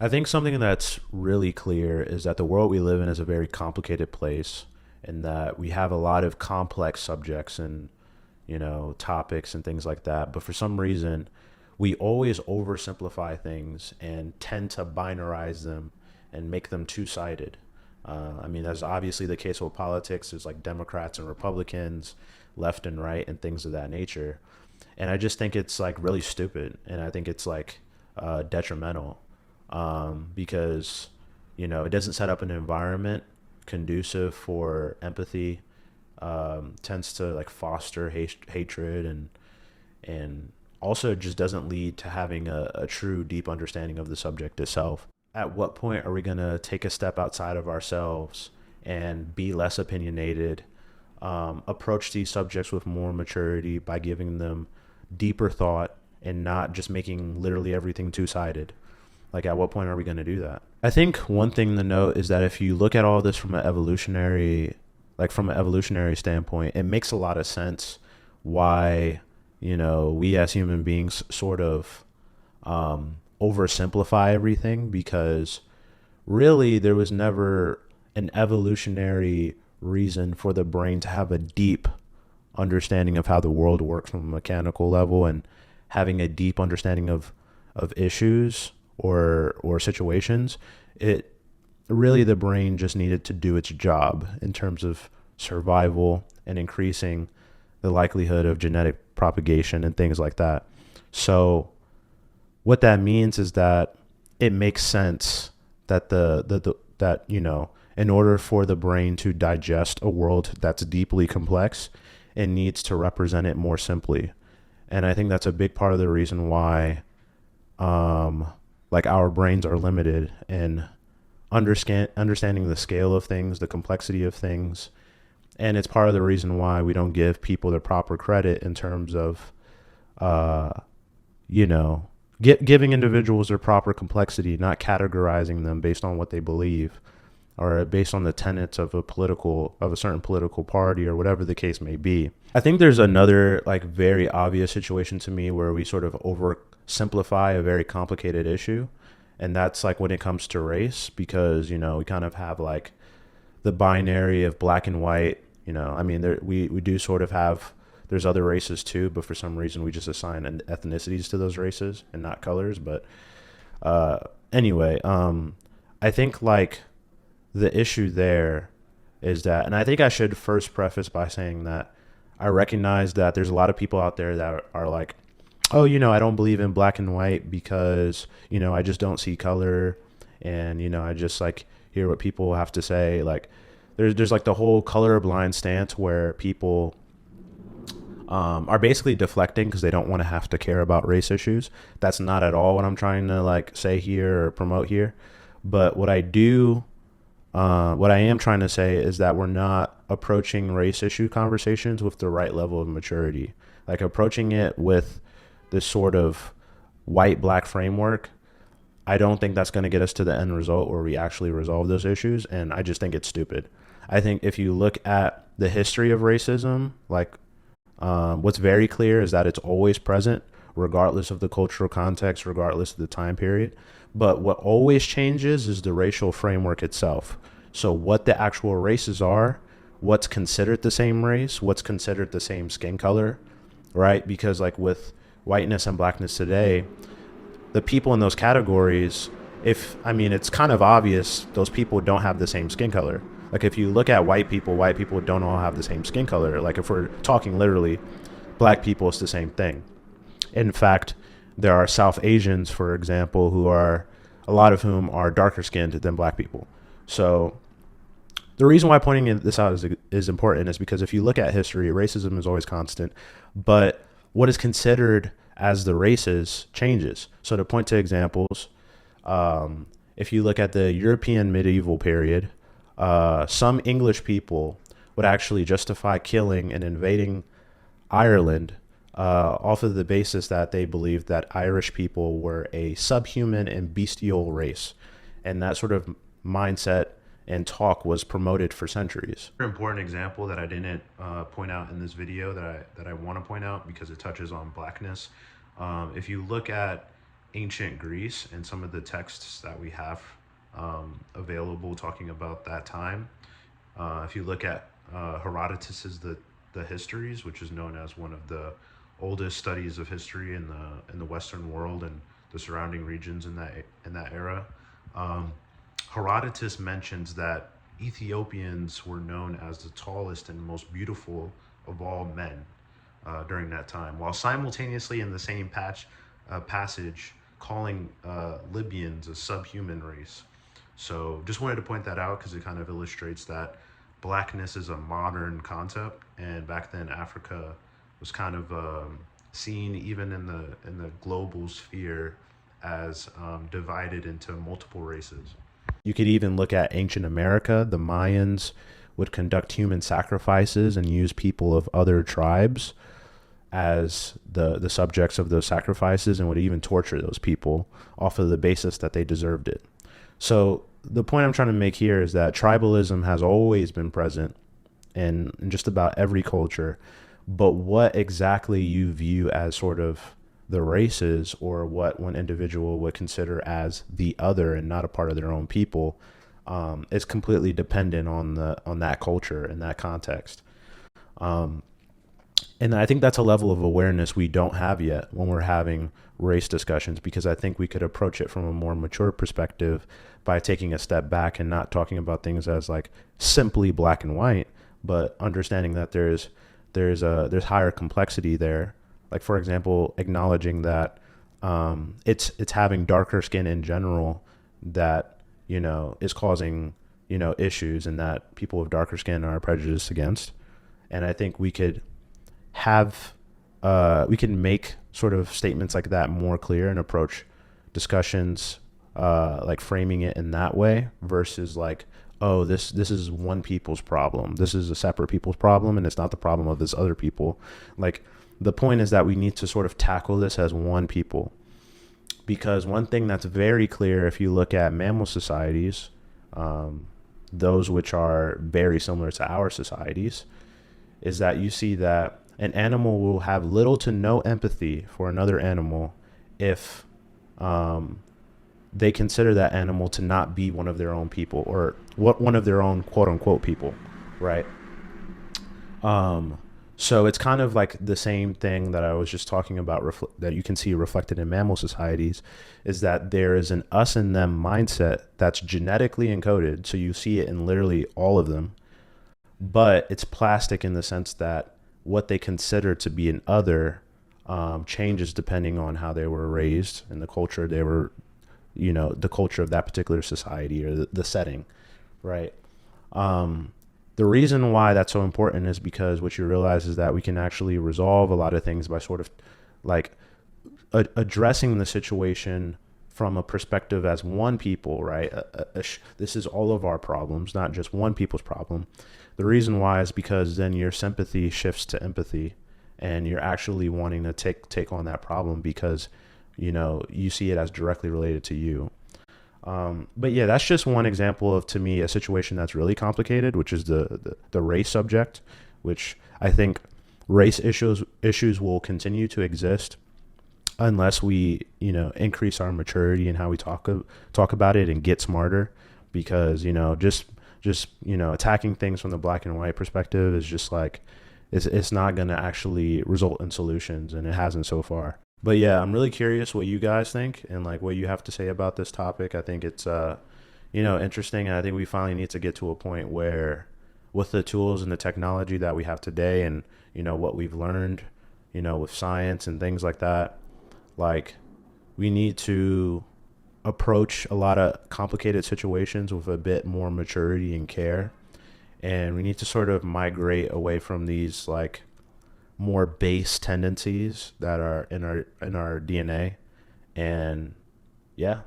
I think something that's really clear is that the world we live in is a very complicated place, and that we have a lot of complex subjects and topics and things like that. But for some reason, we always oversimplify things and tend to binarize them and make them two-sided. I mean, that's obviously the case with politics. There's like Democrats and Republicans, left and right, and things of that nature. And I just think it's like really stupid, and I think it's like detrimental, because it doesn't set up an environment conducive for empathy. Tends to like foster hatred, and also just doesn't lead to having a true deep understanding of the subject itself. At what point are we going to take a step outside of ourselves and be less opinionated, approach these subjects with more maturity by giving them deeper thought and not just making literally everything two-sided? Like, at what point are we going to do that? I think one thing to note is that if you look at all this from an evolutionary standpoint, it makes a lot of sense why, we as human beings sort of oversimplify everything, because really there was never an evolutionary reason for the brain to have a deep understanding of how the world works from a mechanical level, and having a deep understanding of issues or situations. It really, the brain just needed to do its job in terms of survival and increasing the likelihood of genetic propagation and things like that. So what that means is that it makes sense that in order for the brain to digest a world that's deeply complex, it needs to represent it more simply. And I think that's a big part of the reason why like our brains are limited in understanding the scale of things, the complexity of things. And it's part of the reason why we don't give people the proper credit in terms of, uh, you know, giving individuals their proper complexity, not categorizing them based on what they believe or based on the tenets of a certain political party or whatever the case may be. I think there's another like very obvious situation to me where we sort of oversimplify a very complicated issue, and that's like when it comes to race, because we kind of have like the binary of black and white. I mean, we do sort of have, there's other races too, but for some reason we just assign ethnicities to those races and not colors. But uh, anyway, I think like the issue there is that, and I think I should first preface by saying that I recognize that there's a lot of people out there that are like, oh, I don't believe in black and white because, I just don't see color. And, I just like hear what people have to say. Like there's like the whole colorblind stance where people are basically deflecting because they don't want to have to care about race issues. That's not at all what I'm trying to like say here or promote here. But what I am trying to say is that we're not approaching race issue conversations with the right level of maturity. Like approaching it with this sort of white black framework, I don't think that's going to get us to the end result where we actually resolve those issues. And I just think it's stupid. I think if you look at the history of racism, like what's very clear is that it's always present, regardless of the cultural context, regardless of the time period. But what always changes is the racial framework itself. So, what the actual races are, what's considered the same race, what's considered the same skin color, right? Because, like with whiteness and blackness today, the people in those categories, I mean, it's kind of obvious those people don't have the same skin color. Like if you look at white people don't all have the same skin color. Like if we're talking literally, black people, it's the same thing. In fact, there are South Asians, for example, a lot of whom are darker skinned than black people. So the reason why pointing this out is important is because if you look at history, racism is always constant, but what is considered as the races changes. So to point to examples, if you look at the European medieval period, some English people would actually justify killing and invading Ireland off of the basis that they believed that Irish people were a subhuman and bestial race. And that sort of mindset and talk was promoted for centuries. An important example that I didn't point out in this video that I want to point out because it touches on blackness. If you look at ancient Greece and some of the texts that we have available talking about that time. If you look at Herodotus's the Histories, which is known as one of the oldest studies of history in the Western world and the surrounding regions in that era, um, Herodotus mentions that Ethiopians were known as the tallest and most beautiful of all men during that time, while simultaneously in the same passage calling Libyans a subhuman race. So just wanted to point that out because it kind of illustrates that blackness is a modern concept, and back then Africa was kind of seen even in the global sphere as divided into multiple races. You could even look at ancient America. The Mayans would conduct human sacrifices and use people of other tribes as the subjects of those sacrifices, and would even torture those people off of the basis that they deserved it. So the point I'm trying to make here is that tribalism has always been present in just about every culture, but what exactly you view as sort of the races, or what one individual would consider as the other and not a part of their own people, is completely dependent on that culture and that context. Um, and I think that's a level of awareness we don't have yet when we're having race discussions, because I think we could approach it from a more mature perspective by taking a step back and not talking about things as like simply black and white, but understanding that there's higher complexity there. Like, for example, acknowledging that it's having darker skin in general that is causing issues, and that people with darker skin are prejudiced against. And I think have we can make sort of statements like that more clear and approach discussions like framing it in that way versus like, oh, this is one people's problem, this is a separate people's problem, and it's not the problem of this other people. Like, the point is that we need to sort of tackle this as one people, because one thing that's very clear if you look at mammal societies, those which are very similar to our societies, is that you see that an animal will have little to no empathy for another animal if they consider that animal to not be one of their own people, or what one of their own quote unquote people, right? So it's kind of like the same thing that I was just talking about, that you can see reflected in mammal societies, is that there is an us and them mindset that's genetically encoded. So you see it in literally all of them, but it's plastic in the sense that what they consider to be an other changes depending on how they were raised and the culture they were, the culture of that particular society, or the setting, right? The reason why that's so important is because what you realize is that we can actually resolve a lot of things by sort of like addressing the situation from a perspective as one people, right? This is all of our problems, not just one people's problem. The reason why is because then your sympathy shifts to empathy, and you're actually wanting to take on that problem because you see it as directly related to you. But yeah, that's just one example of, to me, a situation that's really complicated, which is the race subject, which I think race issues will continue to exist unless we increase our maturity in how we talk about it and get smarter, because just attacking things from the black and white perspective is just like it's not going to actually result in solutions, and it hasn't so far. But yeah, I'm really curious what you guys think and like what you have to say about this topic. I think it's interesting, and I think we finally need to get to a point where, with the tools and the technology that we have today, and what we've learned with science and things like that, like, we need to approach a lot of complicated situations with a bit more maturity and care, and we need to sort of migrate away from these like more base tendencies that are in our DNA. And yeah,